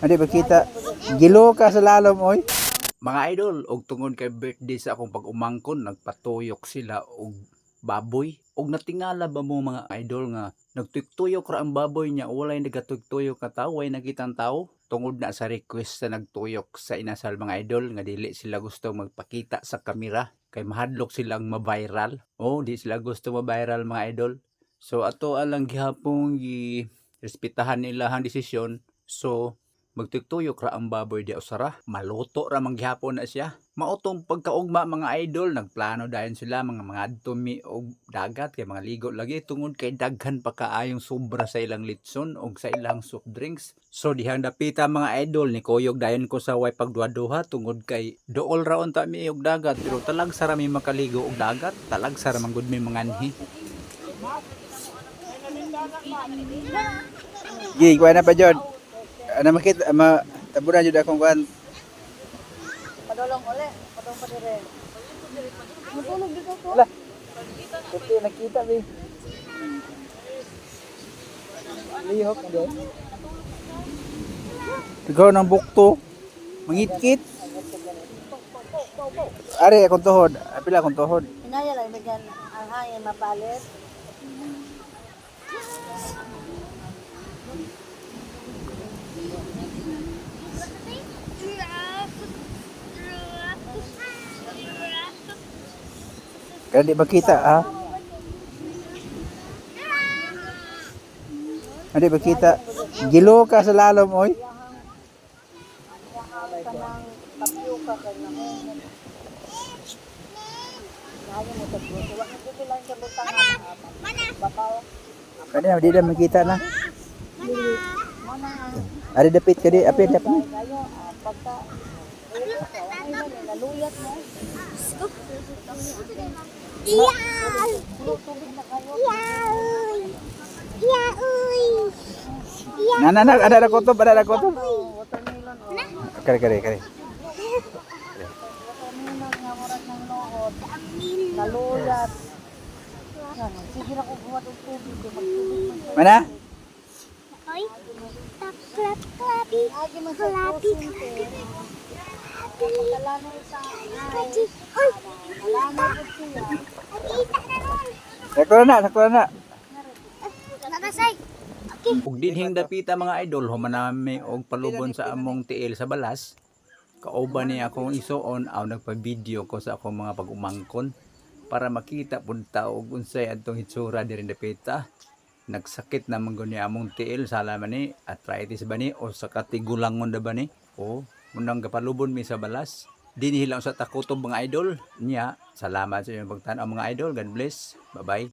Adi ba kita? Gilo ka sa lalom oy. Mga idol, og tungod kay birthday sa akong pag-umangkon, nagpatuyok sila og baboy. Og natingala ba mo mga idol nga nagtuyok ra ang baboy niya, walay nagatuyok ka tao, way nakitang tao. Tungod na sa request sa nagtuyok sa inasal mga idol nga dili sila gusto magpakita sa kamera kay mahadlok silang ma-viral. Oh, di sila gusto ma-viral mga idol. So ato alang gihapon respetahan nila ang desisyon. So magtugtuyok ra ang baboy di usara, maluto ra manggihapon na siya. Mautong pagkaugma mga idol, nagplano dayon sila mga adto og dagat kay mga ligo lagi tungod kay daghan pa kaayong sobra sa ilang litson og sa ilang soft drinks. So dihang dapita mga idol ni kuyog dayon ko sa way pagduha-duha tungod kay dool ra unta mi og dagat pero talag sara mi makaligo og dagat, talag sara man gud mi manganhi. Gi, kuha na pa jud. Ano makita tabunan jud akong kuan. Padolong uli, padong pa dire. Matulog dito ko. Ala. Puti nakita bi. Lihok na doon. Tigaw ng bukto. Mangitkit. Ari akong tuhod. Apila akong tuhod. Inaya lang bigyan ang hangin mapalit. Kaya di makita ha. Di makita. Gilo ka sa lalom oy. Kanang tapioka kay namo. Naya mo tagbo. Wa mo dito lang sa butangan. Babaw. Kani di na makita na. Mana Ari dapit kadi apil dapit. kayo pagka naluyat mo. Na ada kotob, ada kotob. Watermelon o. Kare. Watermelon nga murag ng nood. Naluyat. Sige na ko buhat og tubig. Magtubig man. Mana? Oy, klapi, Agi man sa pusin ko. Pagkalanay sa ay. Oy, Alanay ko siya. kita na ron. Sakura na. Nabasay. Ug dinhing dapita mga idol, humanami og palubon sa among tiil sa balas. Kauban ni akong isuon aw nagpa-video ko sa akong mga pag-umangkon para makita pud ta og unsay adtong hitsura diri dapita. Nagsakit naman gud ni among tiil sala man ni arthritis ba ni o sa katigulangon da ba ni? O munang gapalubon mi sa balas. Dinhi lang sa takutob mga idol. Nya, salamat sa inyong pagtan-aw mga idol. God bless. Bye-bye.